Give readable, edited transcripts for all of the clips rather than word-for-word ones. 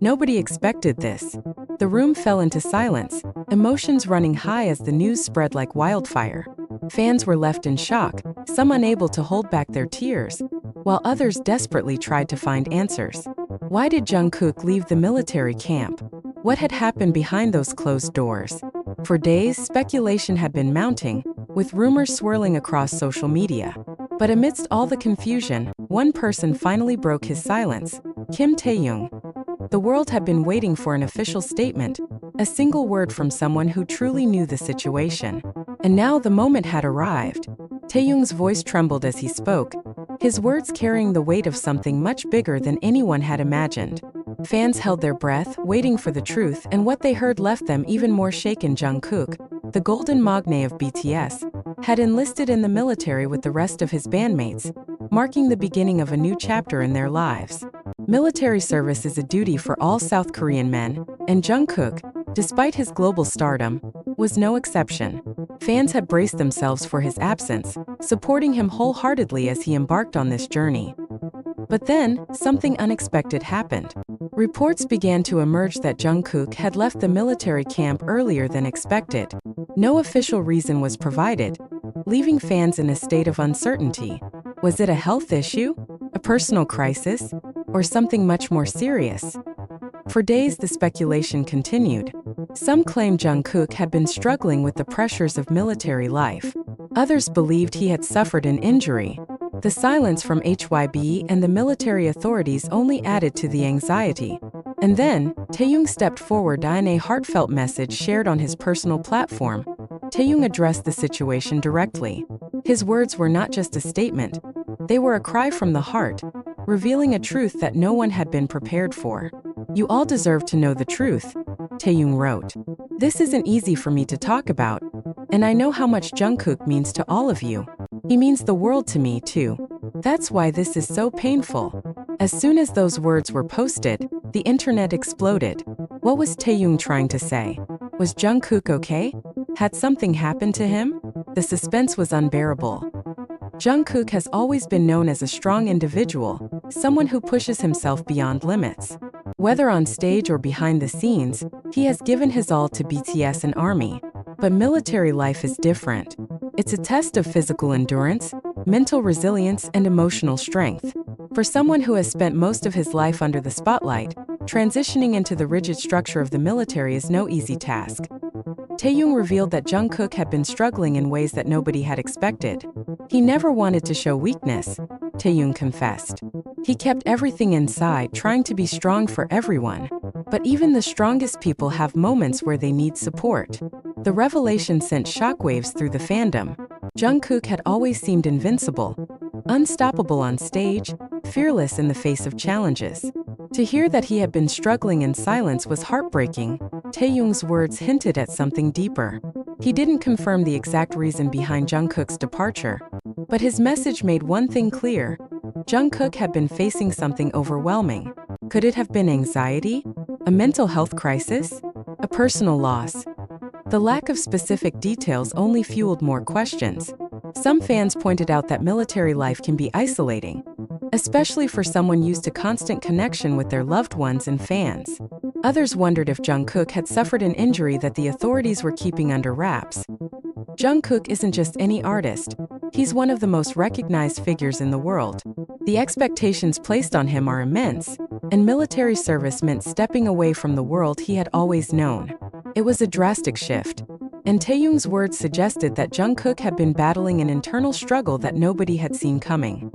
Nobody expected this. The room fell into silence, emotions running high as the news spread like wildfire. Fans were left in shock, some unable to hold back their tears, while others desperately tried to find answers. Why did Jungkook leave the military camp? What had happened behind those closed doors? For days, speculation had been mounting, with rumors swirling across social media. But amidst all the confusion, one person finally broke his silence: Taehyung. The world had been waiting for an official statement, a single word from someone who truly knew the situation. And now the moment had arrived. Taehyung's voice trembled as he spoke, his words carrying the weight of something much bigger than anyone had imagined. Fans held their breath, waiting for the truth, and what they heard left them even more shaken. Jungkook, the golden magne of BTS, had enlisted in the military with the rest of his bandmates, marking the beginning of a new chapter in their lives. Military service is a duty for all South Korean men, and Jungkook, despite his global stardom, was no exception. Fans had braced themselves for his absence, supporting him wholeheartedly as he embarked on this journey. But then, something unexpected happened. Reports began to emerge that Jungkook had left the military camp earlier than expected. No official reason was provided, leaving fans in a state of uncertainty. Was it a health issue, a personal crisis, or something much more serious? For days, the speculation continued. Some claimed Jungkook had been struggling with the pressures of military life. Others believed he had suffered an injury. The silence from HYB and the military authorities only added to the anxiety. And then, Taehyung stepped forward in a heartfelt message shared on his personal platform. Taehyung addressed the situation directly. His words were not just a statement, they were a cry from the heart, revealing a truth that no one had been prepared for. "You all deserve to know the truth," Taehyung wrote. "This isn't easy for me to talk about, and I know how much Jungkook means to all of you. He means the world to me too. That's why this is so painful." As soon as those words were posted, the internet exploded. What was Taehyung trying to say? Was Jungkook okay? Had something happened to him? The suspense was unbearable. Jungkook has always been known as a strong individual, someone who pushes himself beyond limits. Whether on stage or behind the scenes, he has given his all to BTS and ARMY. But military life is different. It's a test of physical endurance, mental resilience, and emotional strength. For someone who has spent most of his life under the spotlight, transitioning into the rigid structure of the military is no easy task. Taehyung revealed that Jungkook had been struggling in ways that nobody had expected. He never wanted to show weakness, Taehyung confessed. He kept everything inside, trying to be strong for everyone. But even the strongest people have moments where they need support. The revelation sent shockwaves through the fandom. Jungkook had always seemed invincible, unstoppable on stage, fearless in the face of challenges. To hear that he had been struggling in silence was heartbreaking. Taehyung's words hinted at something deeper. He didn't confirm the exact reason behind Jungkook's departure, but his message made one thing clear: Jungkook had been facing something overwhelming. Could it have been anxiety? A mental health crisis? A personal loss? The lack of specific details only fueled more questions. Some fans pointed out that military life can be isolating, especially for someone used to constant connection with their loved ones and fans. Others wondered if Jungkook had suffered an injury that the authorities were keeping under wraps. Jungkook isn't just any artist. He's one of the most recognized figures in the world. The expectations placed on him are immense, and military service meant stepping away from the world he had always known. It was a drastic shift, and Taehyung's words suggested that Jungkook had been battling an internal struggle that nobody had seen coming.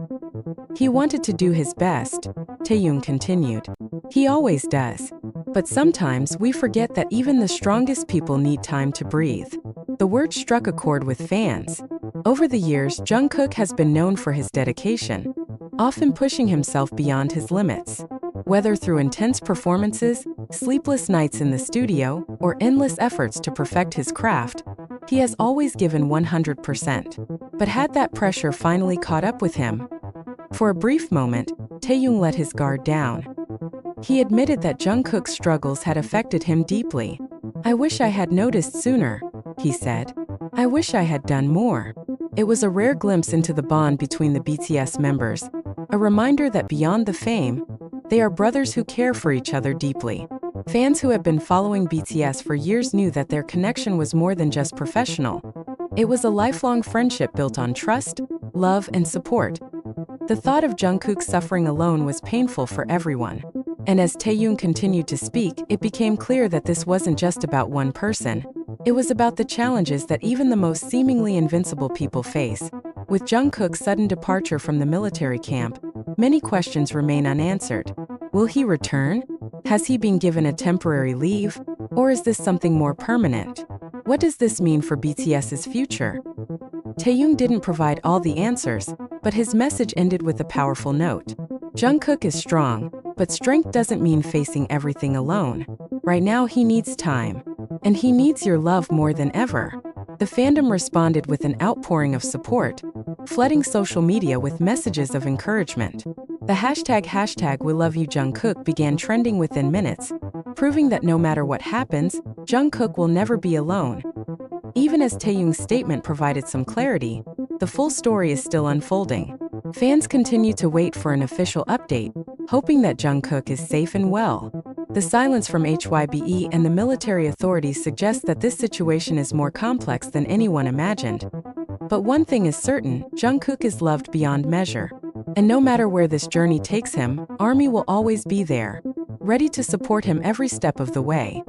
He wanted to do his best, Taehyung continued. He always does. But sometimes we forget that even the strongest people need time to breathe. The word struck a chord with fans. Over the years, Jungkook has been known for his dedication, often pushing himself beyond his limits. Whether through intense performances, sleepless nights in the studio, or endless efforts to perfect his craft, he has always given 100%. But had that pressure finally caught up with him? For a brief moment, Taehyung let his guard down. He admitted that Jungkook's struggles had affected him deeply. "I wish I had noticed sooner," he said. "I wish I had done more." It was a rare glimpse into the bond between the BTS members, a reminder that beyond the fame, They are brothers who care for each other deeply. Fans who have been following BTS for years knew that their connection was more than just professional. It was a lifelong friendship built on trust, love, and support. The thought of Jungkook suffering alone was painful for everyone. And as Taehyung continued to speak, it became clear that this wasn't just about one person. It was about the challenges that even the most seemingly invincible people face. With Jungkook's sudden departure from the military camp, many questions remain unanswered. Will he return? Has he been given a temporary leave? Or is this something more permanent? What does this mean for BTS's future? Taehyung didn't provide all the answers, but his message ended with a powerful note. Jungkook is strong, but strength doesn't mean facing everything alone. Right now he needs time. And he needs your love more than ever. The fandom responded with an outpouring of support, flooding social media with messages of encouragement. The hashtag We Love You Jungkook began trending within minutes, proving that no matter what happens, Jungkook will never be alone. Even as Taehyung's statement provided some clarity, the full story is still unfolding. Fans continue to wait for an official update, hoping that Jungkook is safe and well. The silence from HYBE and the military authorities suggests that this situation is more complex than anyone imagined. But one thing is certain, Jungkook is loved beyond measure. And no matter where this journey takes him, ARMY will always be there, ready to support him every step of the way.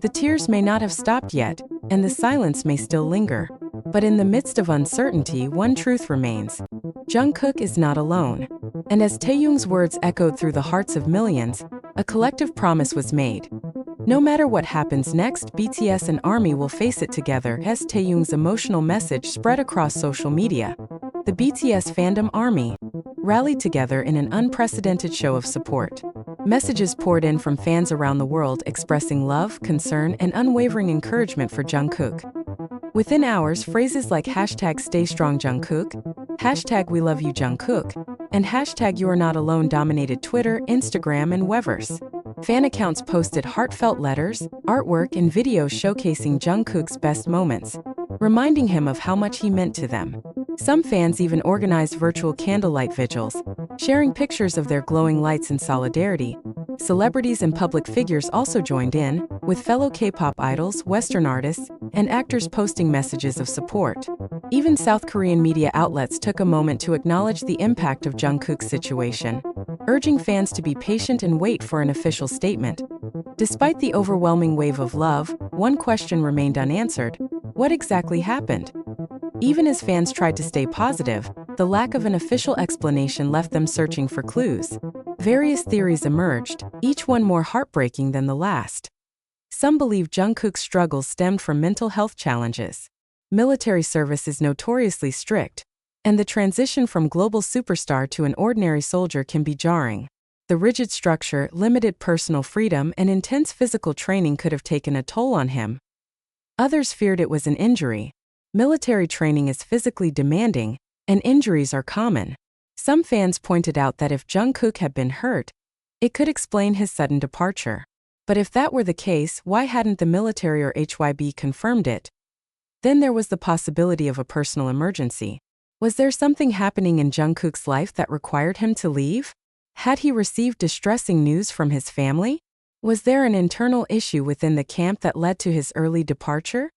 The tears may not have stopped yet, and the silence may still linger. But in the midst of uncertainty, one truth remains. Jungkook is not alone. And as Taehyung's words echoed through the hearts of millions, a collective promise was made. No matter what happens next, BTS and ARMY will face it together. As Taehyung's emotional message spread across social media, the BTS fandom ARMY rallied together in an unprecedented show of support. Messages poured in from fans around the world expressing love, concern, and unwavering encouragement for Jungkook. Within hours, phrases like #Stay Strong Jungkook, #We Love You Jungkook, and #You Are Not Alone dominated Twitter, Instagram, and Weverse. Fan accounts posted heartfelt letters, artwork, and videos showcasing Jungkook's best moments, reminding him of how much he meant to them. Some fans even organized virtual candlelight vigils, sharing pictures of their glowing lights in solidarity. Celebrities and public figures also joined in, with fellow K-pop idols, Western artists, and actors posting messages of support. Even South Korean media outlets took a moment to acknowledge the impact of Jungkook's situation, urging fans to be patient and wait for an official statement. Despite the overwhelming wave of love, one question remained unanswered: what exactly happened? Even as fans tried to stay positive, the lack of an official explanation left them searching for clues. Various theories emerged, each one more heartbreaking than the last. Some believe Jungkook's struggles stemmed from mental health challenges. Military service is notoriously strict, and the transition from global superstar to an ordinary soldier can be jarring. The rigid structure, limited personal freedom, and intense physical training could have taken a toll on him. Others feared it was an injury. Military training is physically demanding, and injuries are common. Some fans pointed out that if Jungkook had been hurt, it could explain his sudden departure. But if that were the case, why hadn't the military or HYB confirmed it? Then there was the possibility of a personal emergency. Was there something happening in Jungkook's life that required him to leave? Had he received distressing news from his family? Was there an internal issue within the camp that led to his early departure?